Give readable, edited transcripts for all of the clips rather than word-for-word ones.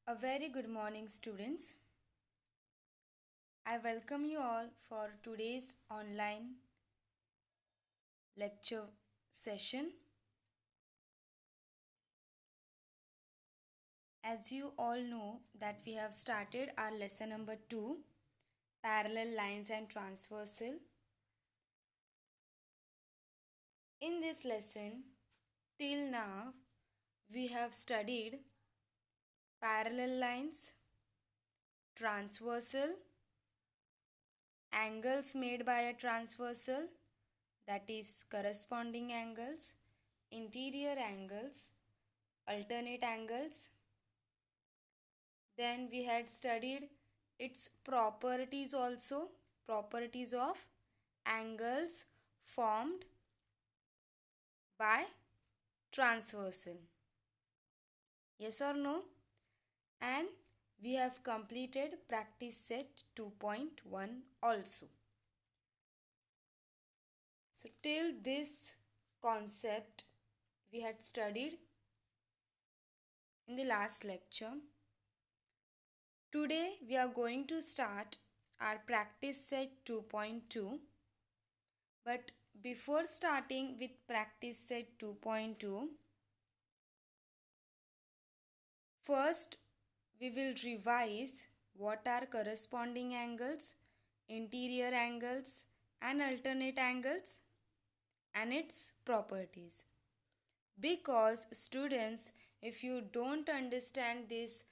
A very good morning, students. I welcome you all for today's online lecture session. As you all know that we have started our lesson number 2, parallel lines and transversal. In this lesson, till now, we have studied parallel lines, transversal, angles made by a transversal, that is corresponding angles, interior angles, alternate angles. Then we had studied its properties also, properties of angles formed by transversal. Yes or no? And we have completed practice set 2.1 also. So till this concept we had studied in the last lecture. Today we are going to start our practice set 2.2. But before starting with practice set 2.2, first we will revise what are corresponding angles, interior angles and alternate angles and its properties. Because students, if you don't understand these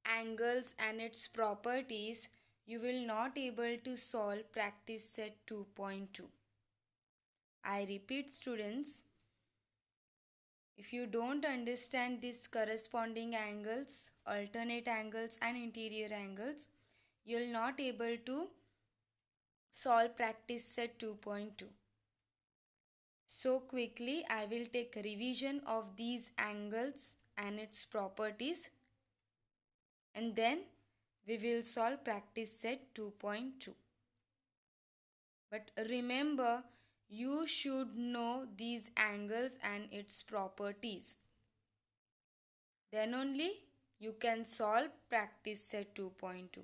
angles and its properties, you will not able to solve practice set 2.2. I repeat, students, if you don't understand these corresponding angles, alternate angles and interior angles, you will not able to solve practice set 2.2. So quickly I will take revision of these angles and its properties, and then we will solve practice set 2.2. But remember, you should know these angles and its properties. Then only you can solve practice set 2.2.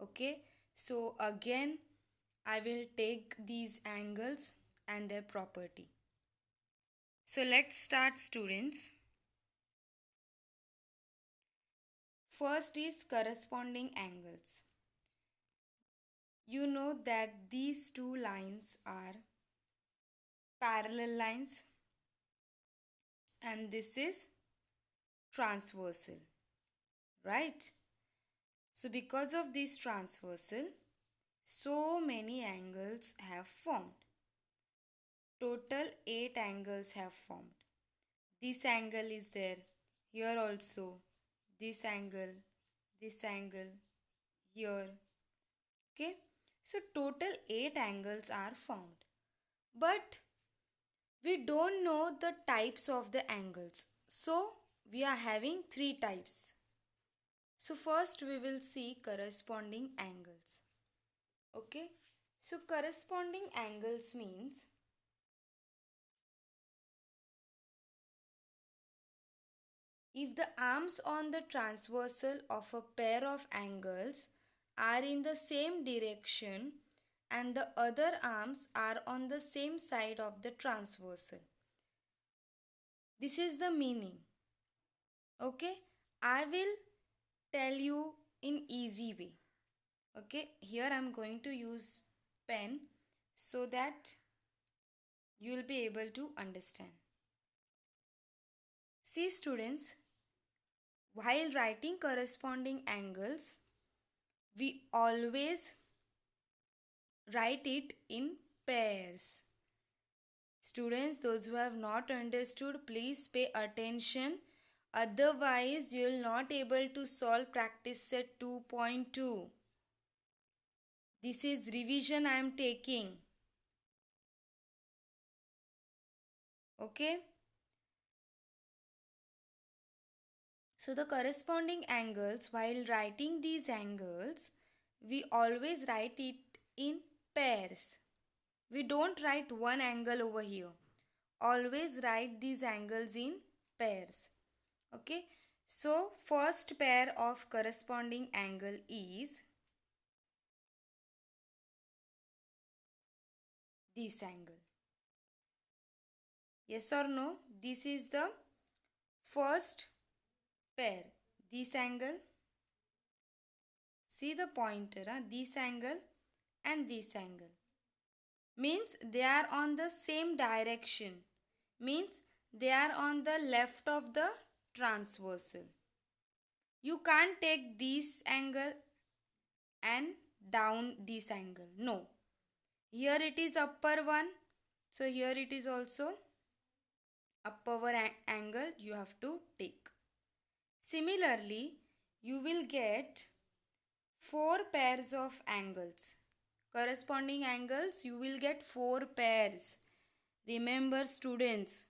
Okay, so again I will take these angles and their property. So let's start, students. First is corresponding angles. You know that these two lines are parallel lines and this is transversal, right? So because of this transversal, so many angles have formed. Total 8 angles have formed. This angle is there, here also, this angle, here. Okay, so total 8 angles are formed. But we don't know the types of the angles. So we are having 3 types. So first we will see corresponding angles. Okay, so corresponding angles means if the arms on the transversal of a pair of angles are in the same direction and the other arms are on the same side of the transversal. This is the meaning. Okay, I will tell you in easy way. Okay, here I am going to use pen so that you will be able to understand. See, students, while writing corresponding angles, we always write it in pairs. Students, those who have not understood, please pay attention. Otherwise, you will not able to solve practice set 2.2. This is revision I am taking. Okay. So the corresponding angles, while writing these angles, we always write it in pairs. We don't write one angle over here. Always write these angles in pairs. Okay. So first pair of corresponding angle is this angle. Yes or no? This is the first pair. This angle. See the pointer, this angle and this angle. Means they are on the same direction. Means they are on the left of the transversal. You can't take this angle and down this angle. No. Here it is upper one. So here it is also upper angle you have to take. Similarly, you will get 4 pairs of angles. Corresponding angles, you will get 4 pairs. Remember students,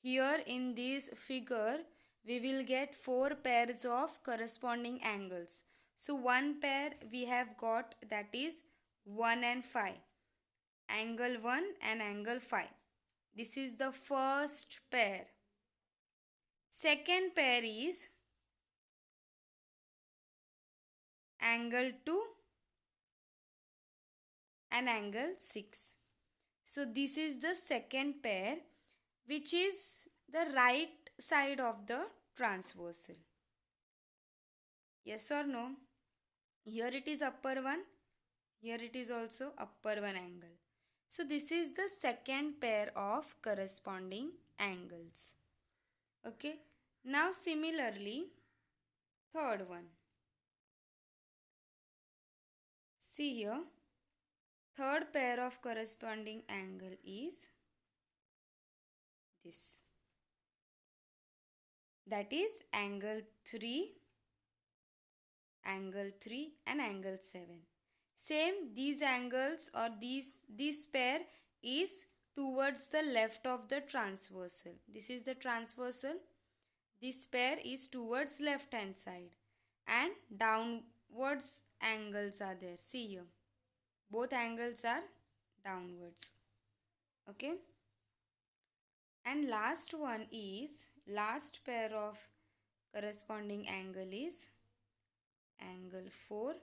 here in this figure, we will get 4 pairs of corresponding angles. So one pair we have got, that is 1 and 5. Angle 1 and angle 5. This is the first pair. Second pair is angle 2 and angle 6. So this is the second pair, which is the right side of the transversal. Yes or no? Here it is upper one. Here it is also upper one angle. So this is the second pair of corresponding angles. Okay. Now similarly, third one. See here. Third pair of corresponding angle is this. That is angle 3 and angle 7. Same, these angles or this pair is towards the left of the transversal. This is the transversal. This pair is towards left hand side and downwards angles are there. See here. Both angles are downwards. Okay. And last one is, last pair of corresponding angle is angle 4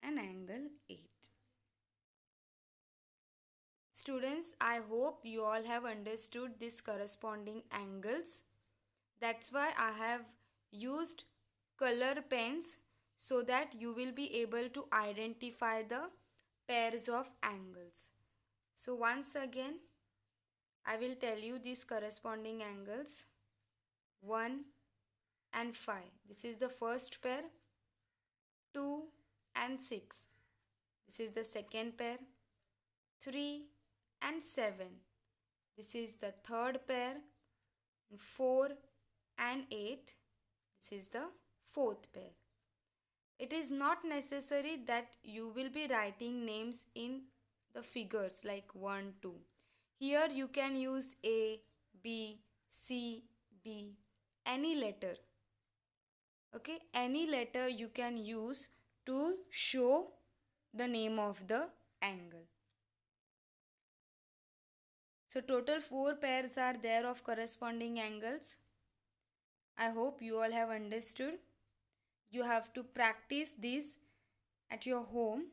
and angle 8. Students, I hope you all have understood these corresponding angles. That's why I have used color pens so that you will be able to identify the pairs of angles. So once again, I will tell you these corresponding angles 1 and 5. This is the first pair. 2 and 6. This is the second pair. 3 and 7. This is the third pair. 4 and 8. This is the fourth pair. It is not necessary that you will be writing names in the figures like 1, 2. Here you can use A, B, C, D, any letter. Okay, any letter you can use to show the name of the angle. So total 4 pairs are there of corresponding angles. I hope you all have understood. You have to practice this at your home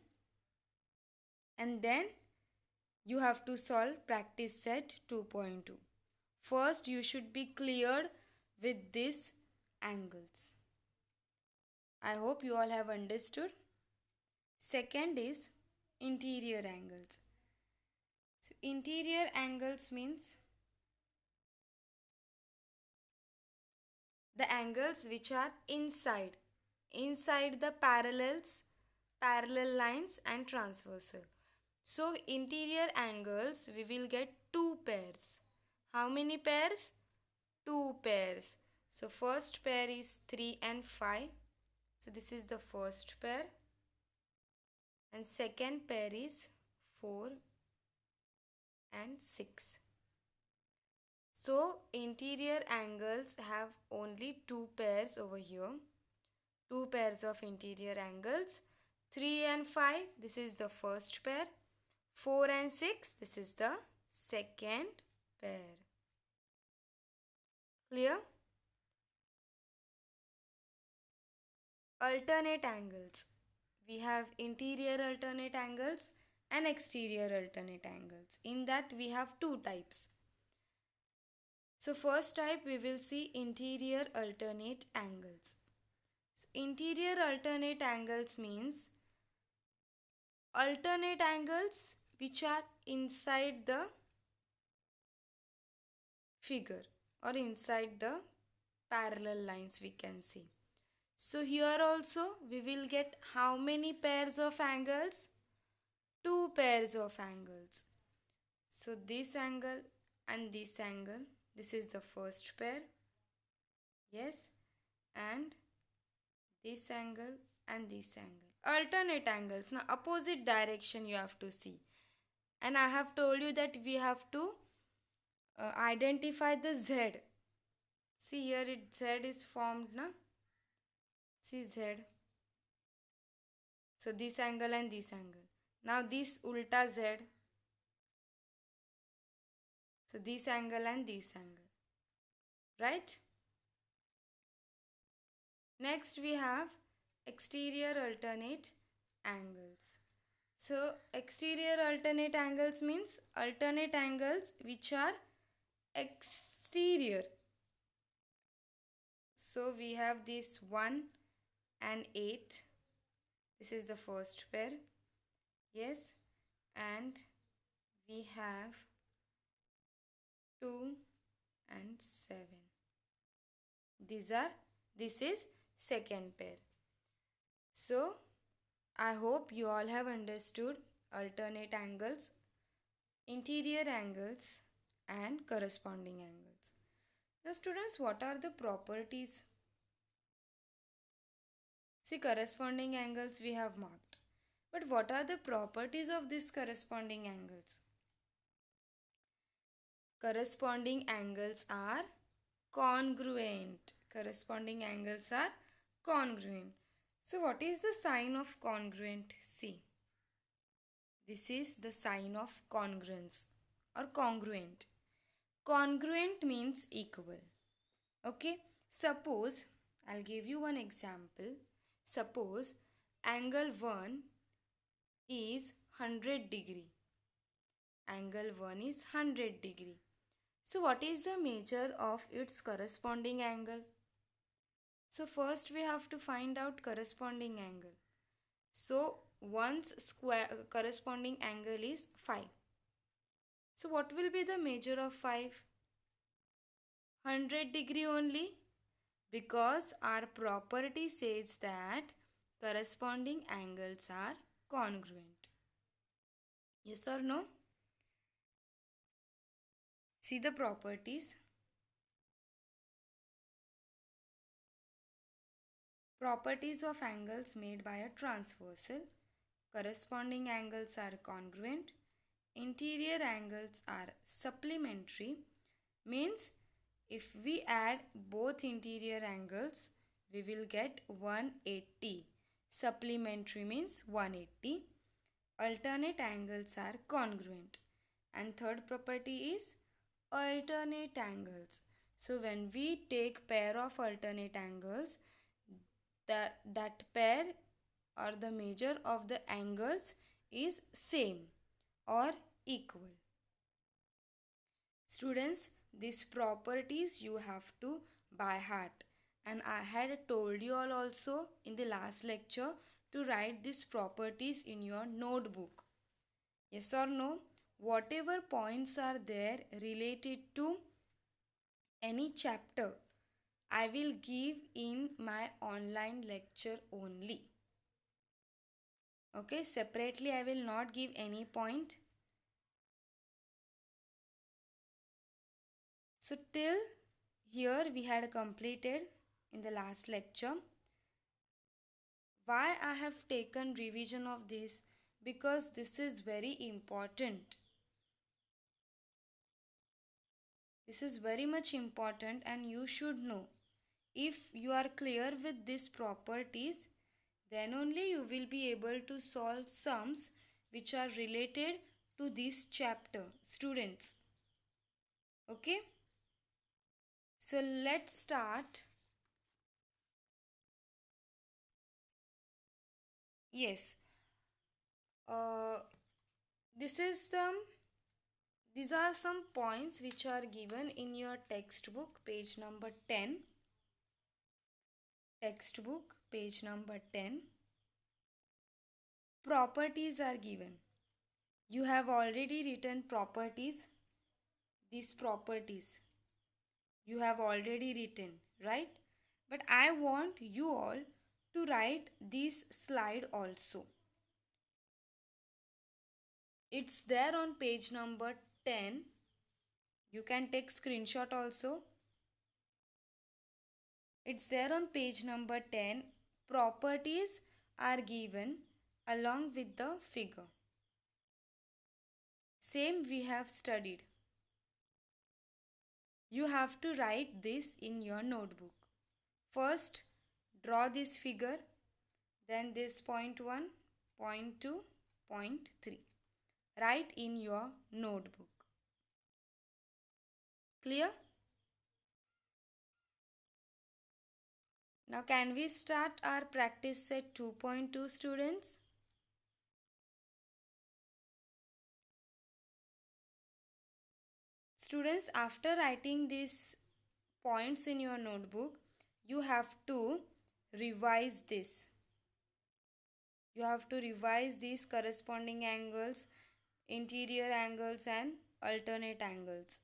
and then you have to solve practice set 2.2. First, you should be cleared with these angles. I hope you all have understood. Second is interior angles. So interior angles means the angles which are inside the parallel lines and transversal. So interior angles we will get 2 pairs. How many pairs? 2 pairs. So first pair is 3 and 5. So this is the first pair. And second pair is 4 and 6. So interior angles have only 2 pairs over here. 2 pairs of interior angles. 3 and 5, this is the first pair. 4 and 6, this is the second pair. Clear? Alternate angles. We have interior alternate angles and exterior alternate angles. In that we have two types. So first type we will see interior alternate angles. So interior alternate angles means alternate angles which are inside the figure or inside the parallel lines we can see. So here also we will get how many pairs of angles? Two pairs of angles. So this angle and this angle, this is the first pair. Yes, and this angle and this angle. Alternate angles. Now opposite direction you have to see. And I have told you that we have to identify the Z. See here Z is formed na. See Z. So this angle and this angle. Now this ulta Z. So this angle and this angle. Right? Next we have exterior alternate angles. So exterior alternate angles means alternate angles which are exterior. So we have this 1 and 8. This is the first pair. Yes. And we have 2 and 7. This is second pair. So I hope you all have understood alternate angles, interior angles and corresponding angles. Now students, what are the properties? See, corresponding angles we have marked. But what are the properties of these corresponding angles? Corresponding angles are congruent. Corresponding angles are congruent. So what is the sign of congruent? See, this is the sign of congruence or congruent. Congruent means equal. Okay, suppose I'll give you one example. Suppose angle 1 is 100 degree. Angle 1 is 100 degree. So what is the measure of its corresponding angle? So first we have to find out corresponding angle. So one's square corresponding angle is 5. So what will be the measure of 5? 100 degree only, because our property says that corresponding angles are congruent. Yes or no? See the properties. Properties of angles made by a transversal. Corresponding angles are congruent. Interior angles are supplementary. Means if we add both interior angles, we will get 180. Supplementary means 180. Alternate angles are congruent. And third property is alternate angles. So when we take pair of alternate angles, that pair or the measure of the angles is same or equal. Students, these properties you have to by heart, and I had told you all also in the last lecture to write these properties in your notebook. Yes or no? Whatever points are there related to any chapter, I will give in my online lecture only. Okay, separately I will not give any point. So till here we had completed in the last lecture. Why I have taken revision of this? Because this is very important. This is very much important and you should know. If you are clear with these properties, then only you will be able to solve sums which are related to this chapter, students. Okay? So let's start Yes. Uh, this is the these are some points which are given in your textbook, page number 10. Textbook, page number 10. Properties are given. You have already written properties. These properties you have already written, right? But I want you all to write this slide also. It's there on page number 10. You can take screenshot also. It's there on page number 10. Properties are given along with the figure. Same we have studied. You have to write this in your notebook. First, draw this figure, then this point 1, point 2, point 3. Write in your notebook. Clear? Now can we start our practice set 2.2, students? Students, after writing these points in your notebook, you have to revise this. You have to revise these corresponding angles, interior angles and alternate angles.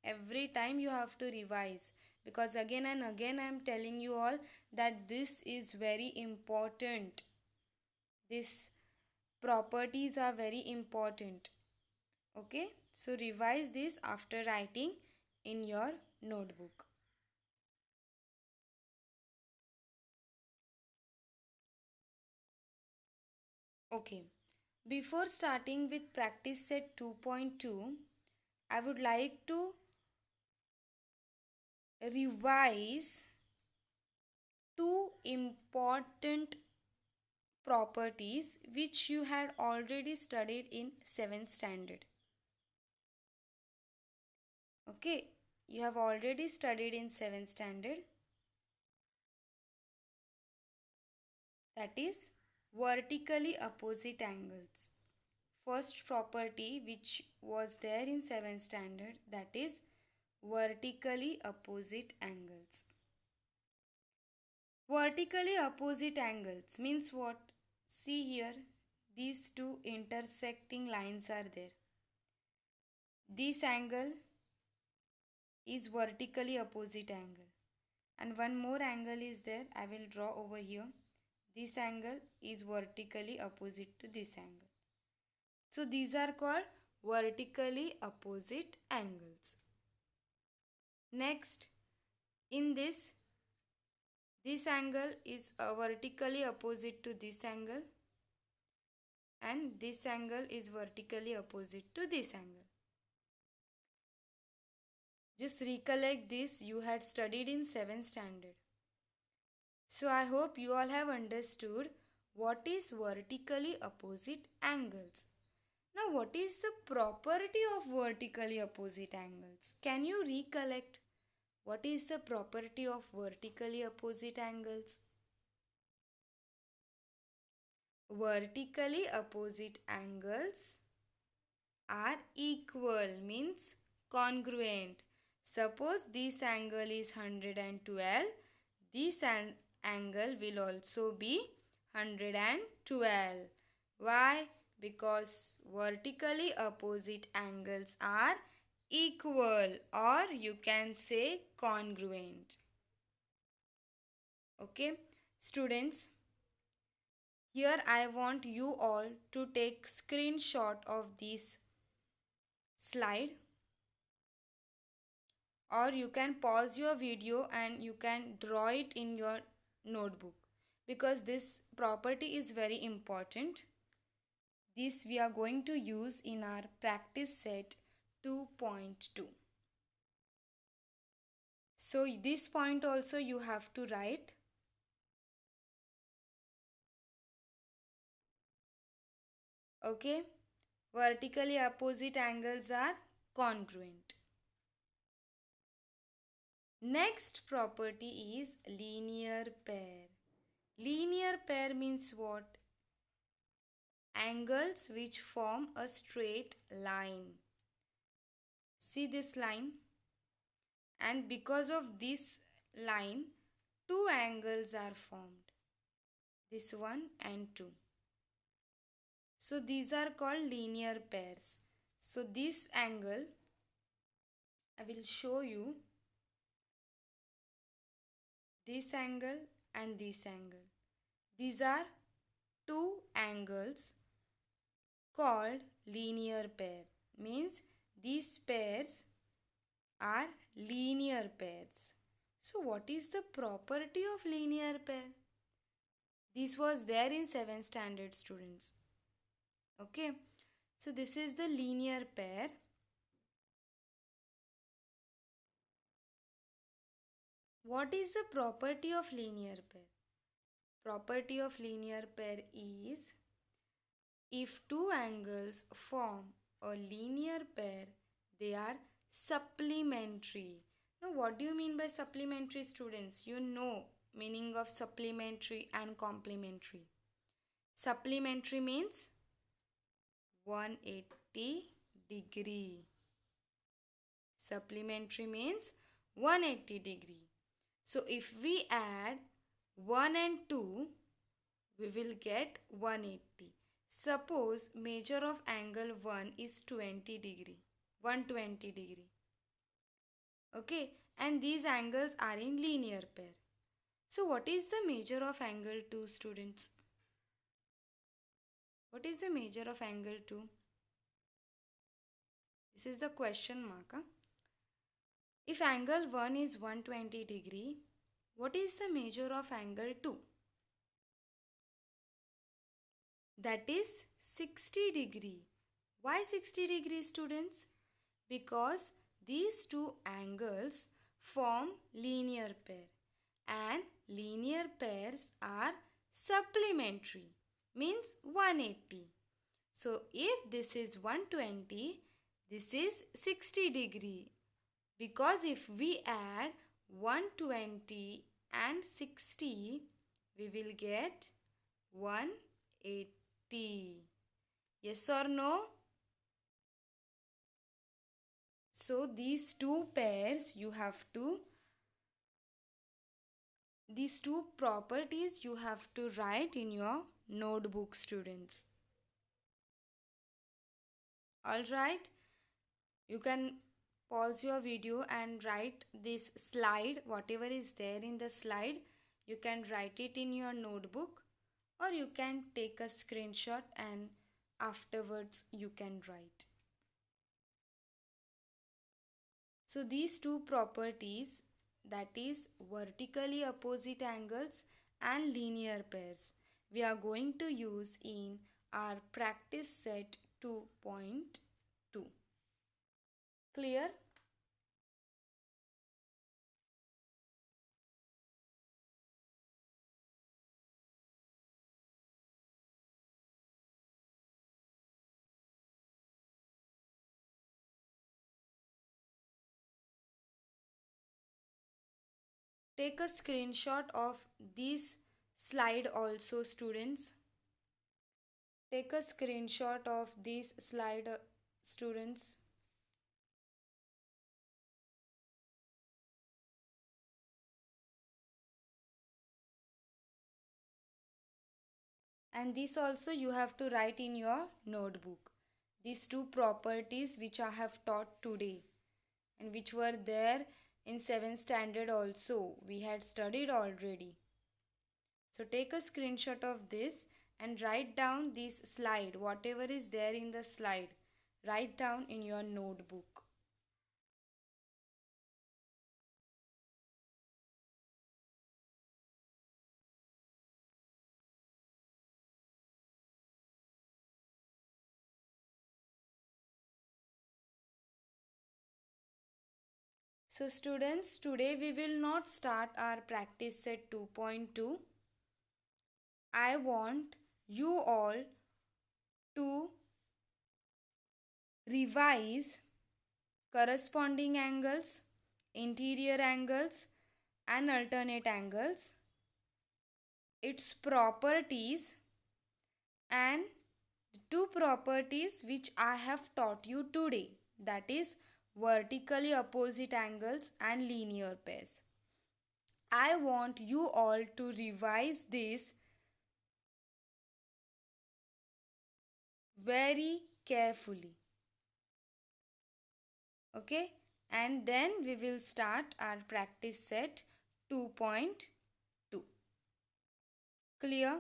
Every time you have to revise, because again and again I am telling you all that this is very important. These properties are very important. Okay, so revise this after writing in your notebook. Okay, before starting with practice set 2.2, I would like to revise two important properties which you had already studied in 7th standard. Okay, you have already studied in 7th standard. That is vertically opposite angles. First property which was there in 7th standard, that is vertically opposite angles. Vertically opposite angles means what? See here, these two intersecting lines are there. This angle is vertically opposite angle, and one more angle is there. I will draw over here. This angle is vertically opposite to this angle. So these are called vertically opposite angles. Next, in this angle is vertically opposite to this angle, and this angle is vertically opposite to this angle. Just recollect this, you had studied in 7th standard. So I hope you all have understood what is vertically opposite angles. Now what is the property of vertically opposite angles? Can you recollect what is the property of vertically opposite angles? Vertically opposite angles are equal, means congruent. Suppose this angle is 112, this angle will also be 112. Why? Because vertically opposite angles are equal, or you can say congruent. Okay, students, here I want you all to take screenshot of this slide, or you can pause your video and you can draw it in your notebook, because this property is very important. This we are going to use in our practice set 2.2. So this point also you have to write. Okay, vertically opposite angles are congruent. Next property is linear pair. Linear pair means what? angles which form a straight line. See this line? And because of this line, two angles are formed. This one and two. So these are called linear pairs. So this angle, I will show you this angle and this angle. These are two angles called linear pair. Means these pairs are linear pairs. So what is the property of linear pair? This was there in 7th standard, students. Okay. So this is the linear pair. What is the property of linear pair? Property of linear pair is, if two angles form a linear pair, they are supplementary. Now what do you mean by supplementary, students? You know meaning of supplementary and complementary. Supplementary means 180 degree. Supplementary means 180 degree. So if we add 1 and 2, we will get 180. Suppose measure of angle 1 is 20 degree. 120 degree. Okay, and these angles are in linear pair. So what is the measure of angle 2, students? What is the measure of angle 2? This is the question mark. If angle 1 is 120 degree, what is the measure of angle 2? That is 60 degree. Why 60 degree, students? Because these two angles form linear pair, and linear pairs are supplementary, means 180. So if this is 120, this is 60 degree, because if we add 120 and 60, we will get 180. Yes or no? So these two pairs these two properties you have to write in your notebook, students. Alright, you can pause your video and write this slide, whatever is there in the slide, you can write it in your notebook, or you can take a screenshot and afterwards you can write. So these two properties, that is vertically opposite angles and linear pairs, we are going to use in our practice set 2.2. Clear? Take a screenshot of this slide also, students. Take a screenshot of this slide, students. And this also you have to write in your notebook. These two properties which I have taught today and which were there in 7th standard also, we had studied already. So take a screenshot of this and write down this slide, whatever is there in the slide, write down in your notebook. So students, today we will not start our practice set 2.2. I want you all to revise corresponding angles, interior angles and alternate angles, its properties and two properties which I have taught you today, that is vertically opposite angles and linear pairs. I want you all to revise this very carefully. Okay, and then we will start our practice set 2.2. Clear?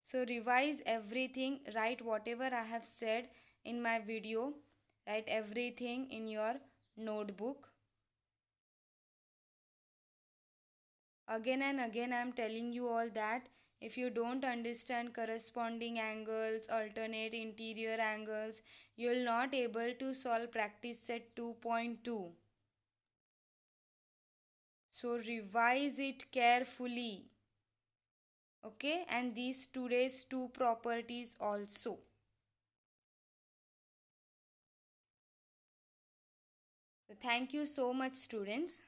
So revise everything, write whatever I have said in my video, write everything in your notebook. Again and again I am telling you all that if you don't understand corresponding angles, alternate interior angles, you will not able to solve practice set 2.2. So revise it carefully. Okay, and these today's two properties also. So thank you so much students.